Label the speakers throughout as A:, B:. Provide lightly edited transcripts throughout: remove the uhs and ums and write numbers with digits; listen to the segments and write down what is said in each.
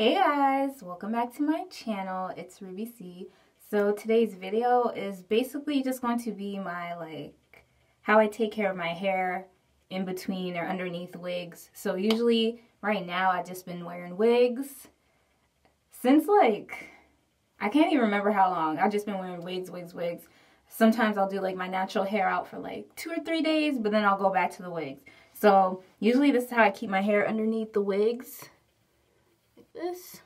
A: Hey guys, welcome back to my channel. It's ItsRubyC. So today's video is basically just going to be my how I take care of my hair in between or underneath wigs. So usually right now I've just been wearing wigs since I can't even remember how long. I've just been wearing wigs. Sometimes I'll do my natural hair out for 2 or 3 days, but then I'll go back to the wigs. So usually this is how I keep my hair underneath the wigs. This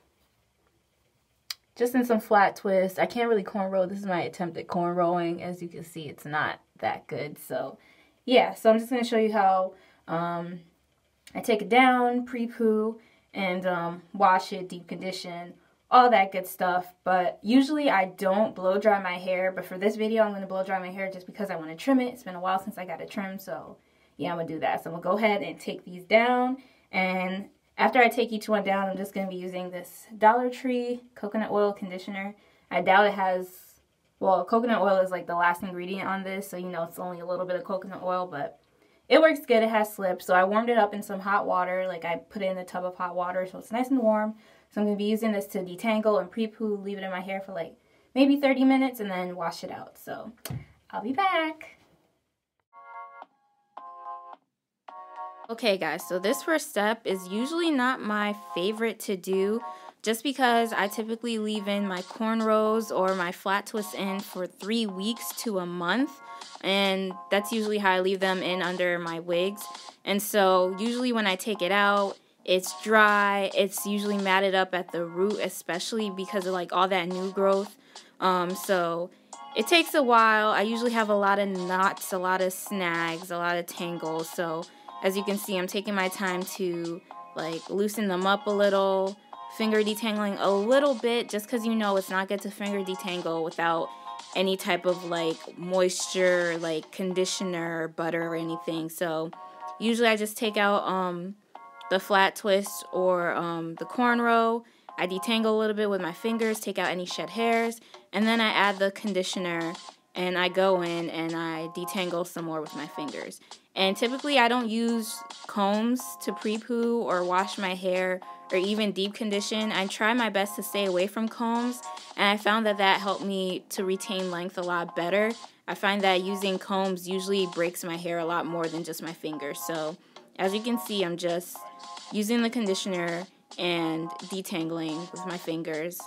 A: just in some flat twists. I can't really cornrow. This is my attempt at cornrowing. As you can see, it's not that good. So yeah, so I'm just going to show you how I take it down, pre-poo, and wash it, deep condition, all that good stuff. But usually I don't blow dry my hair, but for this video I'm going to blow dry my hair just because I want to trim it. It's been a while since I got it trimmed, so yeah, I'm going to do that. So I'm going to go ahead and take these down, and after I take each one down, I'm just going to be using this Dollar Tree coconut oil conditioner. I doubt it has, well, coconut oil is the last ingredient on this, so you know it's only a little bit of coconut oil, but it works good. It has slip. So I warmed it up in some hot water. I put it in a tub of hot water so it's nice and warm. So I'm going to be using this to detangle and pre-poo, leave it in my hair for maybe 30 minutes and then wash it out. So I'll be back. Okay guys, so this first step is usually not my favorite to do just because I typically leave in my cornrows or my flat twists in for 3 weeks to a month, and that's usually how I leave them in under my wigs. And so usually when I take it out, it's dry, it's usually matted up at the root, especially because of all that new growth. So it takes a while. I usually have a lot of knots, a lot of snags, a lot of tangles, so as you can see, I'm taking my time to loosen them up a little, finger detangling a little bit, just because you know it's not good to finger detangle without any type of moisture, conditioner, butter, or anything. So usually I just take out the flat twist or the cornrow. I detangle a little bit with my fingers, take out any shed hairs, and then I add the conditioner and I go in and I detangle some more with my fingers. And typically I don't use combs to pre-poo or wash my hair or even deep condition. I try my best to stay away from combs, and I found that helped me to retain length a lot better. I find that using combs usually breaks my hair a lot more than just my fingers. So as you can see, I'm just using the conditioner and detangling with my fingers,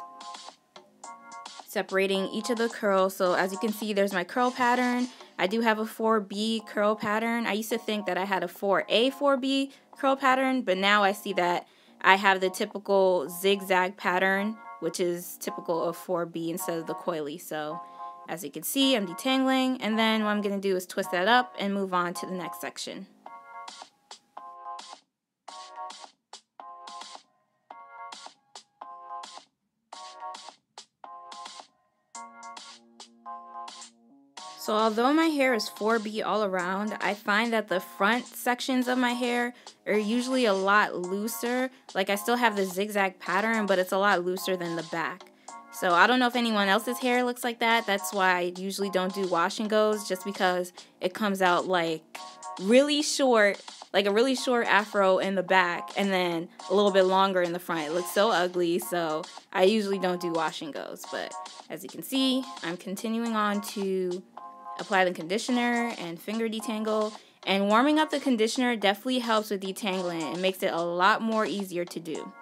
A: separating each of the curls. So as you can see, there's my curl pattern. I do have a 4B curl pattern. I used to think that I had a 4A, 4B curl pattern, but now I see that I have the typical zigzag pattern, which is typical of 4B instead of the coily. So as you can see, I'm detangling, and then what I'm going to do is twist that up and move on to the next section. So although my hair is 4B all around, I find that the front sections of my hair are usually a lot looser. I still have the zigzag pattern, but it's a lot looser than the back. So I don't know if anyone else's hair looks like that. That's why I usually don't do wash and goes, just because it comes out really short, a really short afro in the back and then a little bit longer in the front. It looks so ugly, so I usually don't do wash and goes. But as you can see, I'm continuing on to apply the conditioner and finger detangle, and warming up the conditioner definitely helps with detangling. It makes it a lot more easier to do.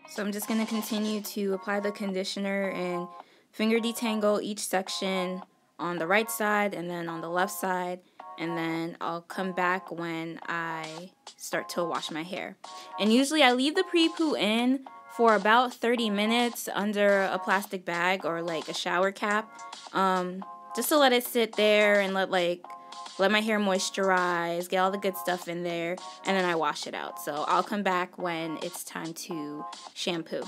A: So I'm just going to continue to apply the conditioner and finger detangle each section on the right side and then on the left side. and then I'll come back when I start to wash my hair. And usually I leave the pre-poo in for about 30 minutes under a plastic bag or like a shower cap, just to let it sit there and let my hair moisturize, get all the good stuff in there, and then I wash it out. So I'll come back when it's time to shampoo.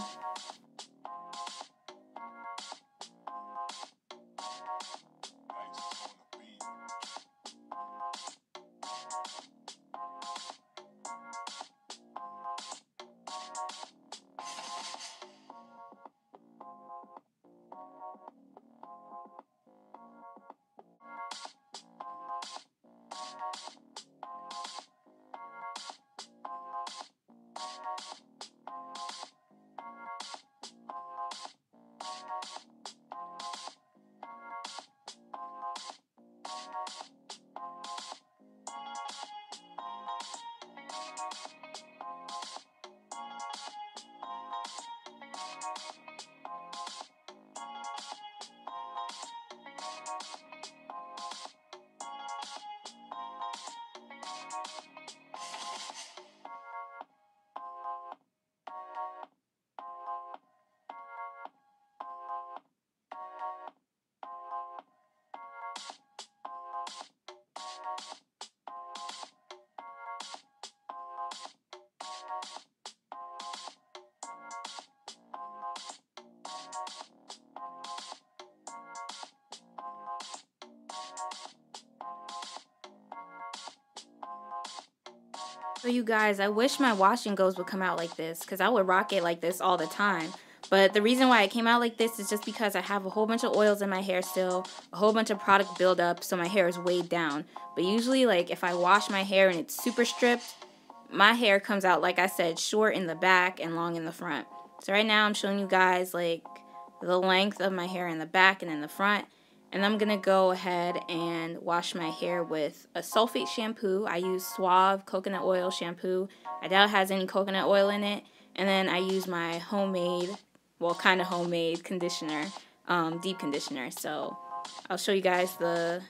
A: So you guys, I wish my washing goes would come out like this, because I would rock it like this all the time. But the reason why it came out like this is just because I have a whole bunch of oils in my hair still, a whole bunch of product buildup, so my hair is weighed down. But usually, like, if I wash my hair and it's super stripped, my hair comes out, like I said, short in the back and long in the front. So right now I'm showing you guys, like, the length of my hair in the back and in the front. And I'm going to go ahead and wash my hair with a sulfate shampoo. I use Suave coconut oil shampoo. I doubt it has any coconut oil in it. And then I use my homemade, well, kind of homemade conditioner, deep conditioner. So I'll show you guys the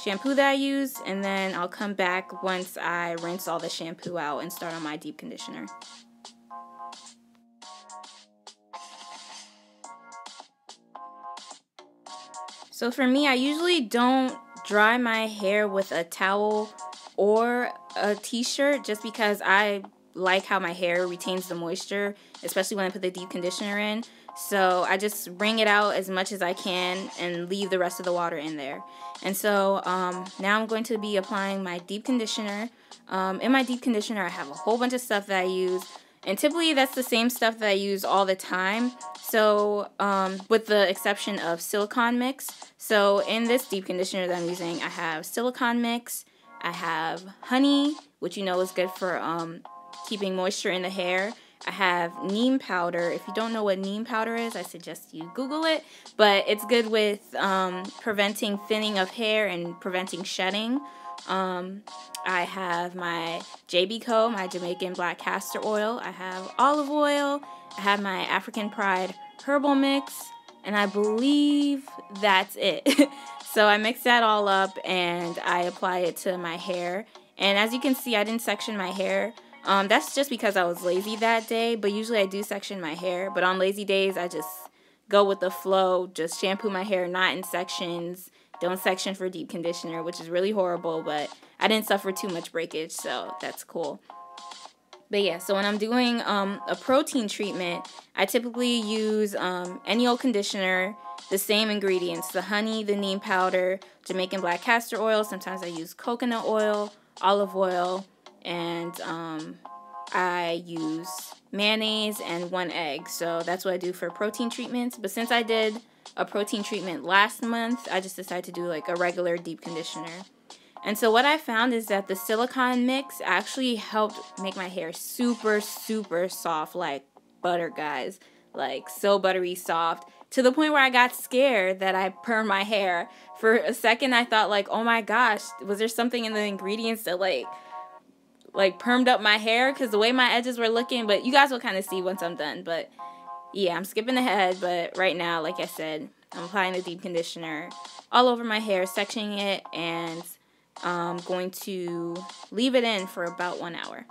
A: shampoo that I use, and then I'll come back once I rinse all the shampoo out and start on my deep conditioner. So for me, I usually don't dry my hair with a towel or a t-shirt, just because I like how my hair retains the moisture, especially when I put the deep conditioner in. So I just wring it out as much as I can and leave the rest of the water in there. And so now I'm going to be applying my deep conditioner. In my deep conditioner, I have a whole bunch of stuff that I use. And typically that's the same stuff that I use all the time. So with the exception of silicone mix. So in this deep conditioner that I'm using, I have silicone mix. I have honey, which you know is good for keeping moisture in the hair. I have neem powder. If you don't know what neem powder is, I suggest you Google it. But it's good with preventing thinning of hair and preventing shedding. I have my JBCO, my Jamaican black castor oil. I have olive oil. I have my African Pride herbal mix. And I believe that's it. So I mix that all up and I apply it to my hair. And as you can see, I didn't section my hair. That's just because I was lazy that day, but usually I do section my hair. But on lazy days, I just go with the flow, just shampoo my hair, not in sections. Don't section for deep conditioner, which is really horrible, but I didn't suffer too much breakage, so that's cool. But yeah, so when I'm doing a protein treatment, I typically use any old conditioner, the same ingredients, the honey, the neem powder, Jamaican black castor oil. Sometimes I use coconut oil, olive oil, and I use mayonnaise and 1 egg. So that's what I do for protein treatments. But since I did a protein treatment last month, I just decided to do like a regular deep conditioner. And so what I found is that the silicone mix actually helped make my hair super, super soft, like butter, guys. Like so buttery soft, to the point where I got scared that I permed my hair. For a second, I thought like, oh my gosh, was there something in the ingredients that like permed up my hair? Because the way my edges were looking, but you guys will kind of see once I'm done. But yeah, I'm skipping ahead, but right now, like I said, I'm applying the deep conditioner all over my hair, sectioning it, and I'm going to leave it in for about 1 hour.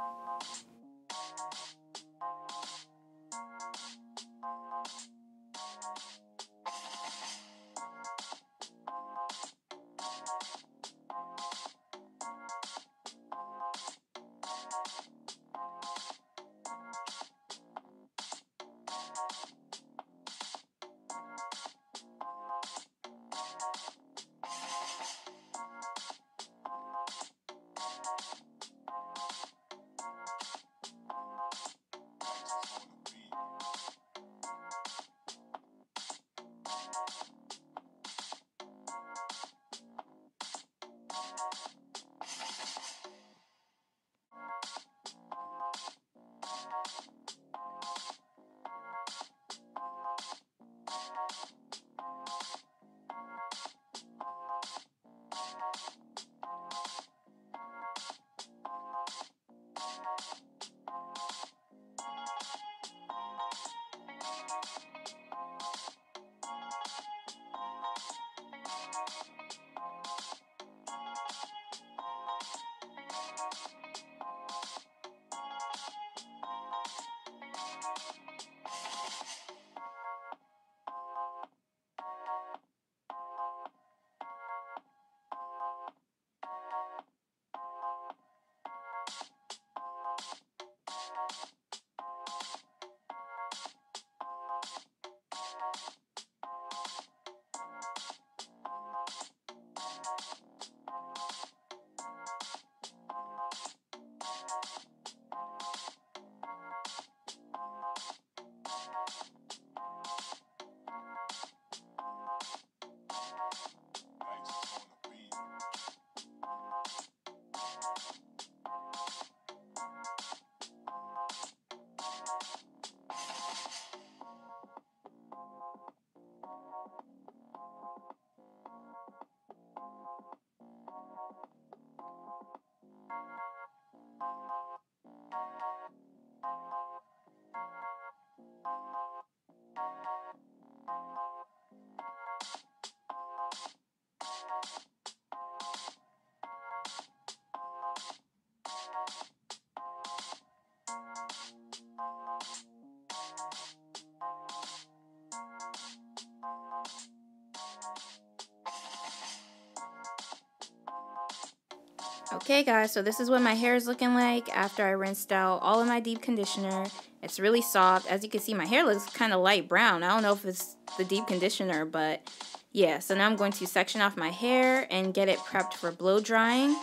A: Okay guys, so this is what my hair is looking like after I rinsed out all of my deep conditioner. It's really soft. As you can see, my hair looks kind of light brown. I don't know if it's the deep conditioner, but yeah. So now I'm going to section off my hair and get it prepped for blow drying.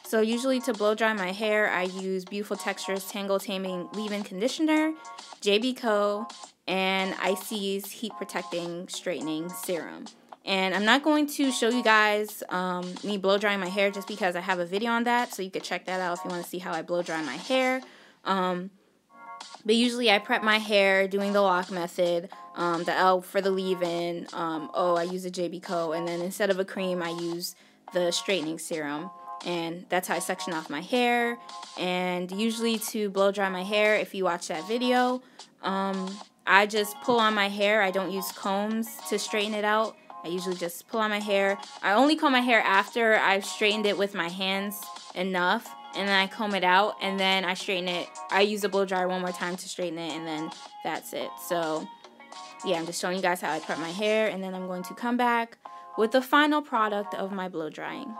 A: So usually to blow dry my hair, I use Beautiful Textures Tangle Taming Leave-In Conditioner, JB and Icy's Heat Protecting Straightening Serum. And I'm not going to show you guys me blow drying my hair just because I have a video on that, so you could check that out if you want to see how I blow dry my hair. But usually I prep my hair doing the lock method, the L for the leave-in, I use a JB and then instead of a cream I use the straightening serum. And that's how I section off my hair. And usually to blow dry my hair, if you watch that video, I just pull on my hair. I don't use combs to straighten it out. I usually just pull on my hair. I only comb my hair after I've straightened it with my hands enough, and then I comb it out, and then I straighten it. I use a blow dryer one more time to straighten it, and then that's it. So yeah, I'm just showing you guys how I prep my hair, and then I'm going to come back with the final product of my blow drying.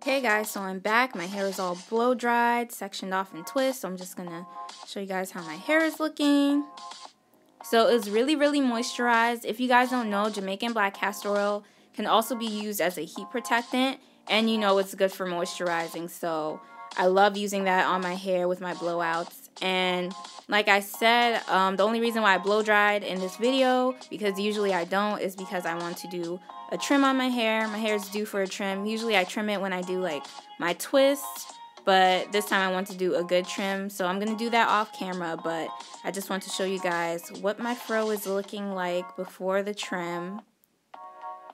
A: Okay guys, so I'm back. My hair is all blow dried, sectioned off in twists, so I'm just gonna show you guys how my hair is looking. So it's really moisturized. If you guys don't know, Jamaican black castor oil can also be used as a heat protectant, and you know it's good for moisturizing, so I love using that on my hair with my blowouts. And like I said, the only reason why I blow dried in this video, because usually I don't, is because I want to do a trim on my hair. My hair is due for a trim. Usually I trim it when I do like my twists, but this time I want to do a good trim, so I'm going to do that off camera. But I just want to show you guys what my fro is looking like before the trim.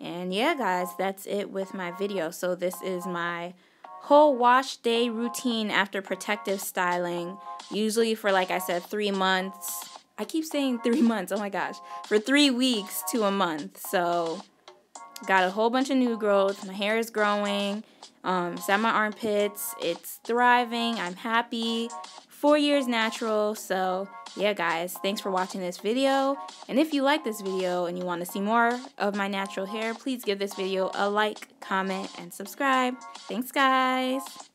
A: And yeah guys, that's it with my video. So this is my whole wash day routine after protective styling, usually for, like I said, 3 months. I keep saying 3 months, oh my gosh, for 3 weeks to a month. So got a whole bunch of new growth. My hair is growing. It's at my armpits. It's thriving. I'm happy. 4 years natural. So yeah guys, thanks for watching this video. And if you like this video and you want to see more of my natural hair, please give this video a like, comment, and subscribe. Thanks guys.